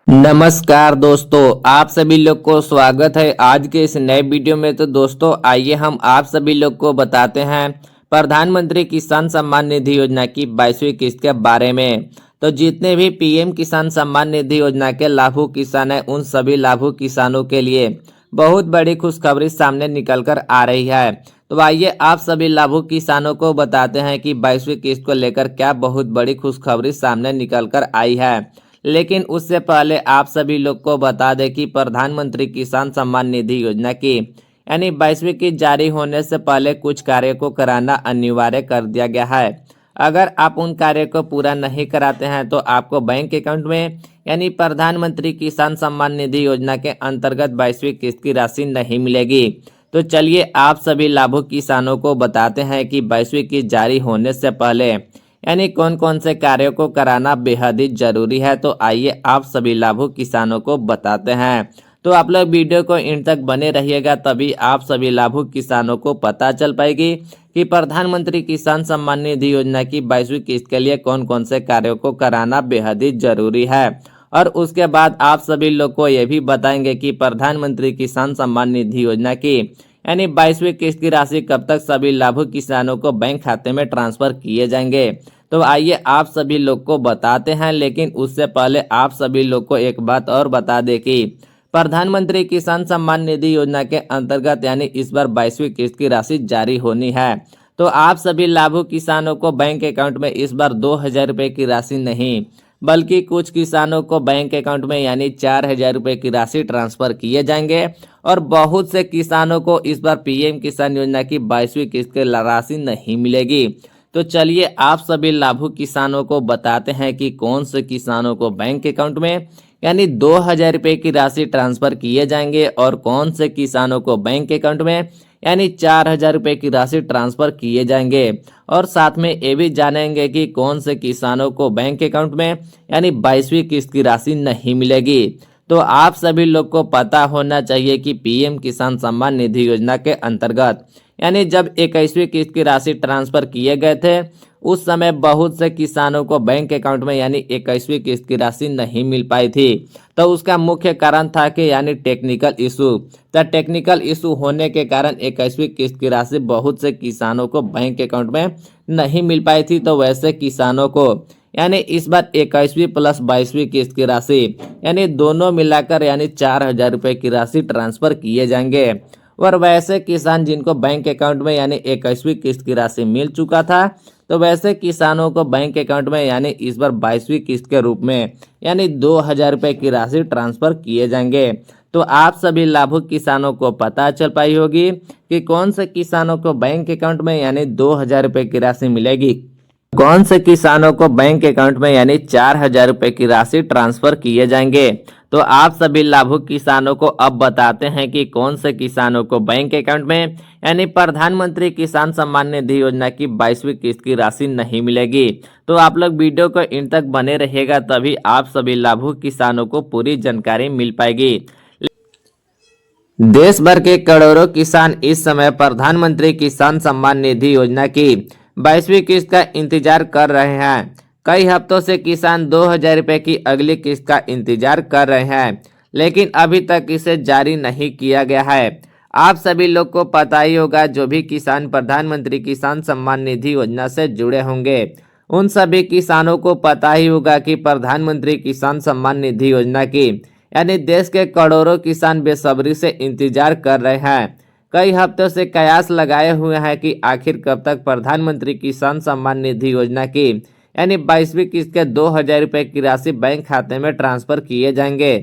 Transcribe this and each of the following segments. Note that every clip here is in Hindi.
नमस्कार दोस्तों, आप सभी लोग को स्वागत है आज के इस नए वीडियो में। तो दोस्तों आइए हम आप सभी लोग को बताते हैं प्रधानमंत्री किसान सम्मान निधि योजना की 22वीं किस्त के बारे में। तो जितने भी पीएम किसान सम्मान निधि योजना के लाभुक किसान हैं, उन सभी लाभुक किसानों के लिए बहुत बड़ी खुशखबरी सामने निकल कर आ रही है। तो आइए आप सभी लाभुक किसानों को बताते हैं कि 22वीं किस्त को लेकर क्या बहुत बड़ी खुशखबरी सामने निकल कर आई है। लेकिन उससे पहले आप सभी लोग को बता दें कि प्रधानमंत्री किसान सम्मान निधि योजना की यानी 22वीं किस्त जारी होने से पहले कुछ कार्य को कराना अनिवार्य कर दिया गया है। अगर आप उन कार्य को पूरा नहीं कराते हैं तो आपको बैंक अकाउंट में यानी प्रधानमंत्री किसान सम्मान निधि योजना के अंतर्गत 22वीं किस्त की राशि नहीं मिलेगी। तो चलिए आप सभी लाभुक किसानों को बताते हैं कि 22वीं किस्त जारी होने से पहले यानी कौन कौन से कार्यों को कराना बेहद ही जरूरी है। तो आइए आप सभी लाभुक किसानों को बताते हैं। तो आप लोग वीडियो को इन तक बने रहिएगा, तभी आप सभी लाभुक किसानों को पता चल पाएगी कि प्रधानमंत्री किसान सम्मान निधि योजना की 22वीं किस्त के लिए कौन कौन से कार्यों को कराना बेहद ही जरूरी है। और उसके बाद आप सभी लोग को यह भी बताएंगे कि प्रधानमंत्री किसान सम्मान निधि योजना की यानी 22वीं किस्त की राशि कब तक सभी लाभुक किसानों को बैंक खाते में ट्रांसफर किए जाएंगे। तो आइए आप सभी लोग को बताते हैं, लेकिन उससे पहले आप सभी लोग को एक बात और बता दें कि प्रधानमंत्री किसान सम्मान निधि योजना के अंतर्गत यानी इस बार 22वीं किस्त की राशि जारी होनी है। तो आप सभी लाभुक किसानों को बैंक अकाउंट में इस बार 2,000 रुपये की राशि नहीं, बल्कि कुछ किसानों को बैंक अकाउंट में यानी 4,000 रुपये की राशि ट्रांसफर किए जाएंगे। और बहुत से किसानों को इस बार पीएम किसान योजना की 22वीं किस्त की राशि नहीं मिलेगी। तो चलिए आप सभी लाभुक किसानों को बताते हैं कि कौन से किसानों को बैंक अकाउंट में यानी 2,000 रुपये की राशि ट्रांसफर किए जाएंगे और कौन से किसानों को बैंक अकाउंट में यानी 4,000 रुपये की राशि ट्रांसफर किए जाएंगे। और साथ में ये भी जानेंगे कि कौन से किसानों को बैंक अकाउंट में यानी 22वीं किस्त की राशि नहीं मिलेगी। तो आप सभी लोग को पता होना चाहिए कि पीएम किसान सम्मान निधि योजना के अंतर्गत यानी जब 21वीं किस्त की राशि ट्रांसफर किए गए थे, उस समय बहुत से किसानों को बैंक अकाउंट में यानी 21वीं किस्त की राशि नहीं मिल पाई थी। तो उसका मुख्य कारण था कि यानी टेक्निकल इशू। तो टेक्निकल इशू होने के कारण 21वीं किस्त की राशि बहुत से किसानों को बैंक अकाउंट में नहीं मिल पाई थी। तो वैसे किसानों को यानी इस बार 21वीं प्लस 22वीं किस्त की राशि यानी दोनों मिलाकर यानी 4,000 रुपये की राशि ट्रांसफर किए जाएंगे। और वैसे किसान जिनको बैंक अकाउंट में यानी 21वीं किस्त की राशि मिल चुका था, तो वैसे किसानों को बैंक अकाउंट में यानी इस बार 22वीं किस्त के रूप में यानी 2,000 रुपये की राशि ट्रांसफर किए जाएंगे। तो आप सभी लाभुक किसानों को पता चल पाई होगी कि कौन से किसानों को बैंक अकाउंट में यानी 2,000 रुपये की राशि मिलेगी, कौन से किसानों को बैंक अकाउंट में यानी 4,000 रुपये की राशि ट्रांसफर किए जाएंगे। तो आप सभी लाभुक किसानों को अब बताते हैं कि कौन से किसानों को बैंक अकाउंट में यानी प्रधानमंत्री किसान सम्मान निधि योजना की 22वीं किस्त की राशि नहीं मिलेगी। तो आप लोग वीडियो को इन तक बने रहिएगा, तभी आप सभी लाभुक किसानों को पूरी जानकारी मिल पाएगी। देश भर के करोड़ों किसान इस समय प्रधानमंत्री किसान सम्मान निधि योजना की 22वीं किस्त का इंतजार कर रहे हैं। कई हफ्तों से किसान 2,000 रुपये की अगली किस्त का इंतजार कर रहे हैं, लेकिन अभी तक इसे जारी नहीं किया गया है। आप सभी लोग को पता ही होगा, जो भी किसान प्रधानमंत्री किसान सम्मान निधि योजना से जुड़े होंगे उन सभी किसानों को पता ही होगा कि प्रधानमंत्री किसान सम्मान निधि योजना की यानी देश के करोड़ों किसान बेसब्री से इंतजार कर रहे हैं। कई हफ्तों से कयास लगाए हुए हैं कि आखिर कब तक प्रधानमंत्री किसान सम्मान निधि योजना की यानी 22वीं किस्त के 2,000 रुपये की राशि बैंक खाते में ट्रांसफर किए जाएंगे।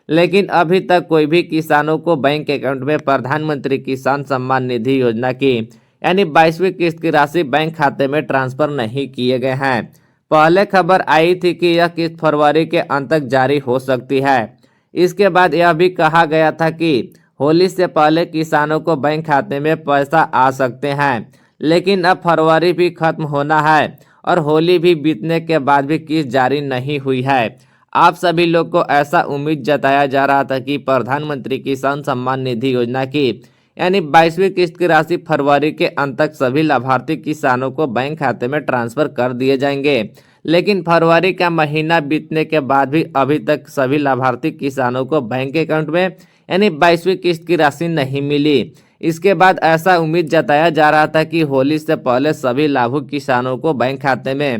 लेकिन अभी तक कोई भी किसानों को बैंक अकाउंट में प्रधानमंत्री किसान सम्मान निधि योजना की यानी 22वीं किस्त की राशि बैंक खाते में ट्रांसफर नहीं किए गए हैं। पहले खबर आई थी कि यह किस्त फरवरी के अंत तक जारी हो सकती है। इसके बाद यह भी कहा गया था कि होली से पहले किसानों को बैंक खाते में पैसा आ सकते हैं। लेकिन अब फरवरी भी खत्म होना है और होली भी बीतने के बाद भी किस्त जारी नहीं हुई है। आप सभी लोग को ऐसा उम्मीद जताया जा रहा था कि प्रधानमंत्री किसान सम्मान निधि योजना की यानी 22वीं किस्त की राशि फरवरी के अंत तक सभी लाभार्थी किसानों को बैंक खाते में ट्रांसफर कर दिए जाएंगे। लेकिन फरवरी का महीना बीतने के बाद भी अभी तक सभी लाभार्थी किसानों को बैंक अकाउंट में यानी 22वीं किस्त की राशि नहीं मिली। इसके बाद ऐसा उम्मीद जताया जा रहा था कि होली से पहले सभी लाभुक किसानों को बैंक खाते में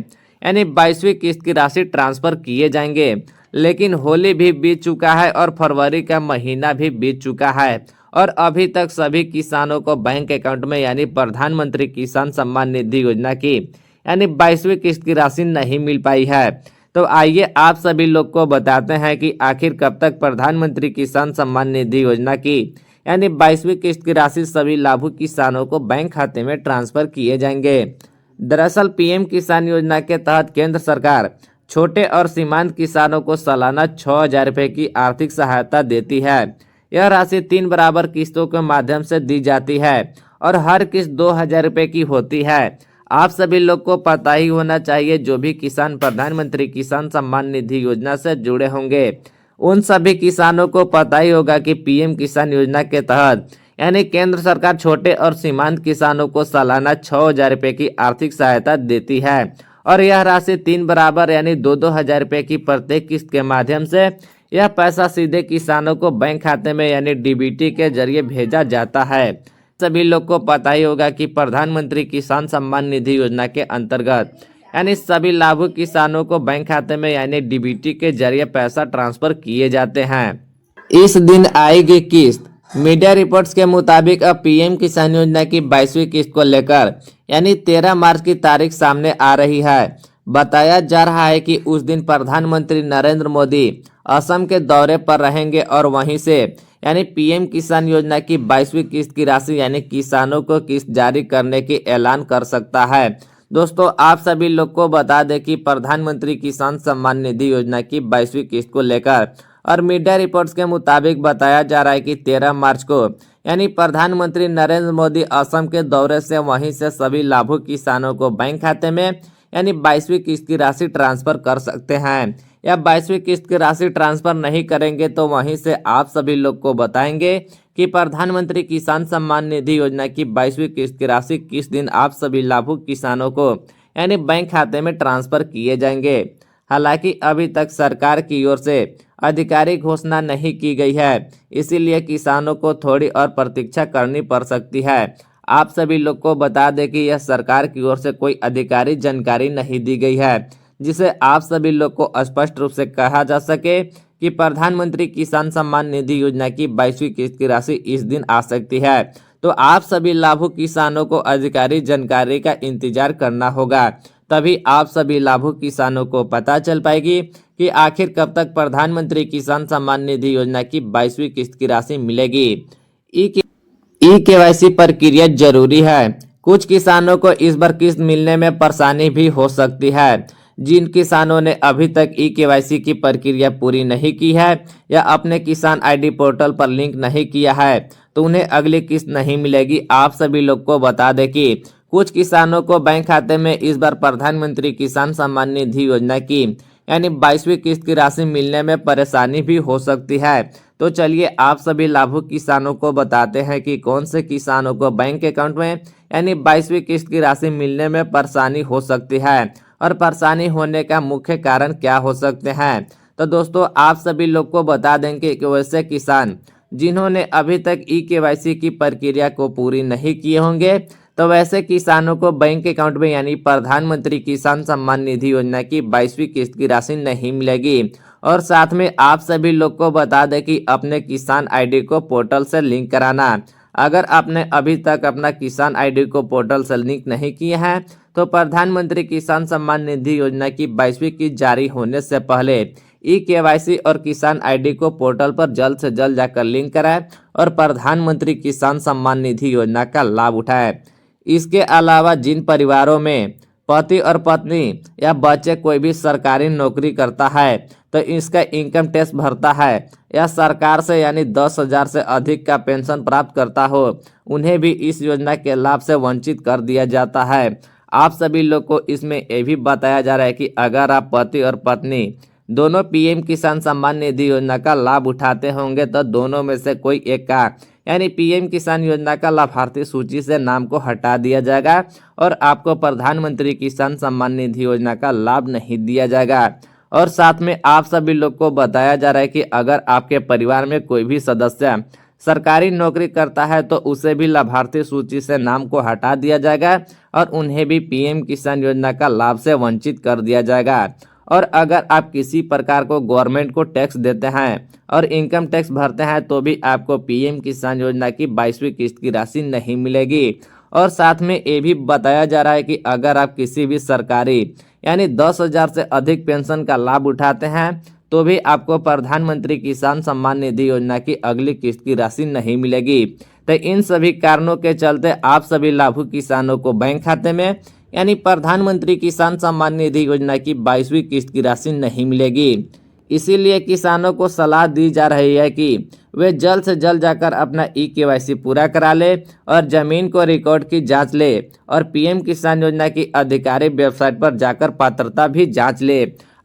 यानी 22वीं किस्त की राशि ट्रांसफर किए जाएंगे, लेकिन होली भी बीत चुका है और फरवरी का महीना भी बीत चुका है और अभी तक सभी किसानों को बैंक अकाउंट में यानी प्रधानमंत्री किसान सम्मान निधि योजना की यानी 22वीं किस्त की राशि नहीं मिल पाई है। तो आइए आप सभी लोग को बताते हैं कि आखिर कब तक प्रधानमंत्री किसान सम्मान निधि योजना की यानी 22वीं किस्त की राशि सभी लाभुक किसानों को बैंक खाते में ट्रांसफर किए जाएंगे। दरअसल पीएम किसान योजना के तहत केंद्र सरकार छोटे और सीमांत किसानों को सालाना 6,000 रुपये की आर्थिक सहायता देती है। यह राशि 3 बराबर किस्तों के माध्यम से दी जाती है और हर किस्त 2,000 रुपये की होती है। आप सभी लोग को पता ही होना चाहिए, जो भी किसान प्रधानमंत्री किसान सम्मान निधि योजना से जुड़े होंगे उन सभी किसानों को पता ही होगा कि पीएम किसान योजना के तहत यानी केंद्र सरकार छोटे और सीमांत किसानों को सालाना 6,000 रुपये की आर्थिक सहायता देती है और यह राशि 3 बराबर यानी 2-2 हज़ार रुपये की प्रत्येक किस्त के माध्यम से यह पैसा सीधे किसानों को बैंक खाते में यानी डीबीटी के जरिए भेजा जाता है। सभी लोग को पता ही होगा कि प्रधानमंत्री किसान सम्मान निधि योजना के अंतर्गत यानी सभी लाभुक किसानों को बैंक खाते में यानी डीबीटी के जरिए पैसा ट्रांसफर किए जाते हैं। इस दिन आएगी किस्त। मीडिया रिपोर्ट्स के मुताबिक अब पीएम किसान योजना की 22वीं किस्त को लेकर यानी 13 मार्च की तारीख सामने आ रही है। बताया जा रहा है कि उस दिन प्रधानमंत्री नरेंद्र मोदी असम के दौरे पर रहेंगे और वहीं से यानी पीएम किसान योजना की 22वीं किस्त की राशि यानी किसानों को किस्त जारी करने की ऐलान कर सकता है। दोस्तों आप सभी लोग को बता दें कि प्रधानमंत्री किसान सम्मान निधि योजना की 22वीं किस्त को लेकर और मीडिया रिपोर्ट्स के मुताबिक बताया जा रहा है कि 13 मार्च को यानी प्रधानमंत्री नरेंद्र मोदी असम के दौरे से वहीं से सभी लाभुक किसानों को बैंक खाते में यानी 22वीं किस्त की राशि ट्रांसफर कर सकते हैं। या 22वीं किस्त की राशि ट्रांसफर नहीं करेंगे तो वहीं से आप सभी लोग को बताएंगे कि प्रधानमंत्री किसान सम्मान निधि योजना की 22वीं किस्त की राशि किस दिन आप सभी लाभुक किसानों को यानी बैंक खाते में ट्रांसफर किए जाएंगे। हालांकि अभी तक सरकार की ओर से आधिकारिक घोषणा नहीं की गई है, इसीलिए किसानों को थोड़ी और प्रतीक्षा करनी पड़ सकती है। आप सभी लोग को बता दें कि यह सरकार की ओर से कोई आधिकारिक जानकारी नहीं दी गई है, जिसे आप सभी लोग को स्पष्ट रूप से कहा जा सके कि प्रधानमंत्री किसान सम्मान निधि योजना की 22वीं किस्त की राशि इस दिन आ सकती है। तो आप सभी लाभुक किसानों को आधिकारिक जानकारी का इंतजार करना होगा, तभी आप सभी लाभुक किसानों को पता चल पाएगी कि आखिर कब तक प्रधानमंत्री किसान सम्मान निधि योजना की 22वीं किस्त की राशि मिलेगी। ई केवाईसी प्रक्रिया जरूरी है। कुछ किसानों को इस बार किस्त मिलने में परेशानी भी हो सकती है। जिन किसानों ने अभी तक ई केवाईसी की प्रक्रिया पूरी नहीं की है या अपने किसान आईडी पोर्टल पर लिंक नहीं किया है तो उन्हें अगली किस्त नहीं मिलेगी। आप सभी लोग को बता दें कि कुछ किसानों को बैंक खाते में इस बार प्रधानमंत्री किसान सम्मान निधि योजना की यानी 22वीं किस्त की राशि मिलने में परेशानी भी हो सकती है। तो चलिए आप सभी लाभुक किसानों को बताते हैं कि कौन से किसानों को बैंक अकाउंट में यानी 22वीं किस्त की राशि मिलने में परेशानी हो सकती है और परेशानी होने का मुख्य कारण क्या हो सकते हैं। तो दोस्तों आप सभी लोग को बता देंगे कि वैसे किसान जिन्होंने अभी तक ई केवाईसी की प्रक्रिया को पूरी नहीं किए होंगे तो वैसे किसानों को बैंक अकाउंट में यानी प्रधानमंत्री किसान सम्मान निधि योजना की 22वीं किस्त की राशि नहीं मिलेगी। और साथ में आप सभी लोग को बता दें कि अपने किसान आईडी को पोर्टल से लिंक कराना। अगर आपने अभी तक अपना किसान आईडी को पोर्टल से लिंक नहीं किया है तो प्रधानमंत्री किसान सम्मान निधि योजना की 22वीं किस्त जारी होने से पहले ई केवाईसी और किसान आईडी को पोर्टल पर जल्द से जल्द जाकर लिंक कराएं और प्रधानमंत्री किसान सम्मान निधि योजना का लाभ उठाएं। इसके अलावा जिन परिवारों में पति और पत्नी या बच्चे कोई भी सरकारी नौकरी करता है तो इसका इनकम टैक्स भरता है या सरकार से यानी 10,000 से अधिक का पेंशन प्राप्त करता हो, उन्हें भी इस योजना के लाभ से वंचित कर दिया जाता है। आप सभी लोग को इसमें यह भी बताया जा रहा है कि अगर आप पति और पत्नी दोनों पीएम किसान सम्मान निधि योजना का लाभ उठाते होंगे तो दोनों में से कोई एक का यानी पीएम किसान योजना का लाभार्थी सूची से नाम को हटा दिया जाएगा और आपको प्रधानमंत्री किसान सम्मान निधि योजना का लाभ नहीं दिया जाएगा। और साथ में आप सभी लोग को बताया जा रहा है कि अगर आपके परिवार में कोई भी सदस्य सरकारी नौकरी करता है तो उसे भी लाभार्थी सूची से नाम को हटा दिया जाएगा और उन्हें भी पीएम किसान योजना का लाभ से वंचित कर दिया जाएगा। और अगर आप किसी प्रकार को गवर्नमेंट को टैक्स देते हैं और इनकम टैक्स भरते हैं तो भी आपको पीएम किसान योजना की 22वीं किस्त की राशि नहीं मिलेगी। और साथ में ये भी बताया जा रहा है कि अगर आप किसी भी सरकारी यानी 10,000 से अधिक पेंशन का लाभ उठाते हैं तो भी आपको प्रधानमंत्री किसान सम्मान निधि योजना की अगली किस्त की राशि नहीं मिलेगी। तो इन सभी कारणों के चलते आप सभी लाभुक किसानों को बैंक खाते में यानी प्रधानमंत्री किसान सम्मान निधि योजना की 22वीं किस्त की राशि नहीं मिलेगी। इसीलिए किसानों को सलाह दी जा रही है कि वे जल्द से जल्द जाकर अपना ई-केवाईसी पूरा करा ले और जमीन को रिकॉर्ड की जांच ले और पीएम किसान योजना की आधिकारिक वेबसाइट पर जाकर पात्रता भी जांच ले।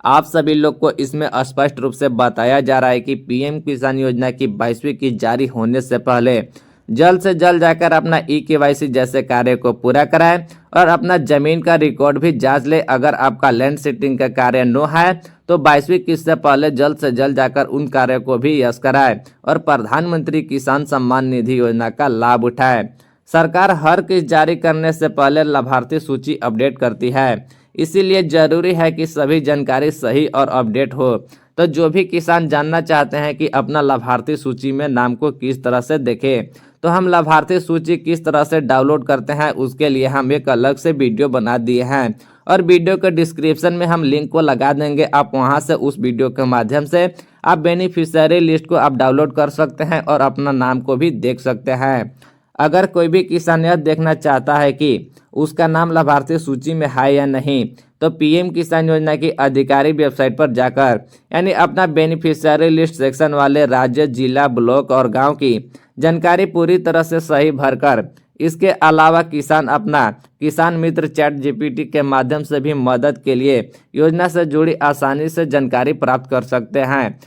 आप सभी लोग को इसमें स्पष्ट रूप से बताया जा रहा है कि पीएम किसान योजना की 22वीं किस्त जारी होने से पहले जल्द से जल्द जाकर अपना ई-केवाईसी जैसे कार्य को पूरा कराएं और अपना जमीन का रिकॉर्ड भी जांच ले। अगर आपका लैंड सीटिंग का कार्य नो है तो 22वीं किस्त से पहले जल्द से जल्द जाकर उन कार्यों को भी यश कराएं और प्रधानमंत्री किसान सम्मान निधि योजना का लाभ उठाएं। सरकार हर किस्त जारी करने से पहले लाभार्थी सूची अपडेट करती है, इसीलिए जरूरी है कि सभी जानकारी सही और अपडेट हो। तो जो भी किसान जानना चाहते हैं कि अपना लाभार्थी सूची में नाम को किस तरह से देखें, तो हम लाभार्थी सूची किस तरह से डाउनलोड करते हैं उसके लिए हम एक अलग से वीडियो बना दिए हैं और वीडियो के डिस्क्रिप्शन में हम लिंक को लगा देंगे। आप वहां से उस वीडियो के माध्यम से आप बेनिफिशियरी लिस्ट को आप डाउनलोड कर सकते हैं और अपना नाम को भी देख सकते हैं। अगर कोई भी किसान यह देखना चाहता है कि उसका नाम लाभार्थी सूची में है या नहीं, तो पीएम किसान योजना की आधिकारिक वेबसाइट पर जाकर यानी अपना बेनिफिशियरी लिस्ट सेक्शन वाले राज्य, जिला, ब्लॉक और गांव की जानकारी पूरी तरह से सही भरकर, इसके अलावा किसान अपना किसान मित्र चैट जीपीटी के माध्यम से भी मदद के लिए योजना से जुड़ी आसानी से जानकारी प्राप्त कर सकते हैं।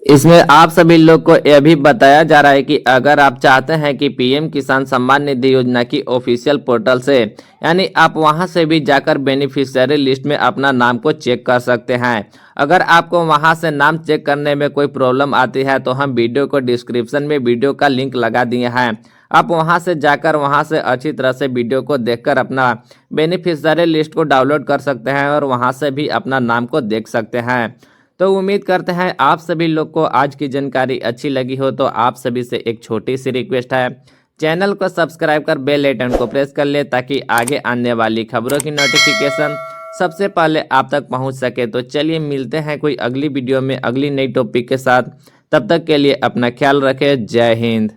इसमें आप सभी लोग को यह भी बताया जा रहा है कि अगर आप चाहते हैं कि पीएम किसान सम्मान निधि योजना की ऑफिशियल पोर्टल से यानी आप वहां से भी जाकर बेनिफिशियरी लिस्ट में अपना नाम को चेक कर सकते हैं। अगर आपको वहां से नाम चेक करने में कोई प्रॉब्लम आती है तो हम वीडियो को डिस्क्रिप्शन में वीडियो का लिंक लगा दिए हैं। आप वहां से जाकर वहां से अच्छी तरह से वीडियो को देखकर अपना बेनिफिशियरी लिस्ट को डाउनलोड कर सकते हैं और वहां से भी अपना नाम को देख सकते हैं। तो उम्मीद करते हैं आप सभी लोग को आज की जानकारी अच्छी लगी हो। तो आप सभी से एक छोटी सी रिक्वेस्ट है, चैनल को सब्सक्राइब कर बेल आइकन को प्रेस कर ले ताकि आगे आने वाली खबरों की नोटिफिकेशन सबसे पहले आप तक पहुंच सके। तो चलिए मिलते हैं कोई अगली वीडियो में अगली नई टॉपिक के साथ। तब तक के लिए अपना ख्याल रखें। जय हिंद।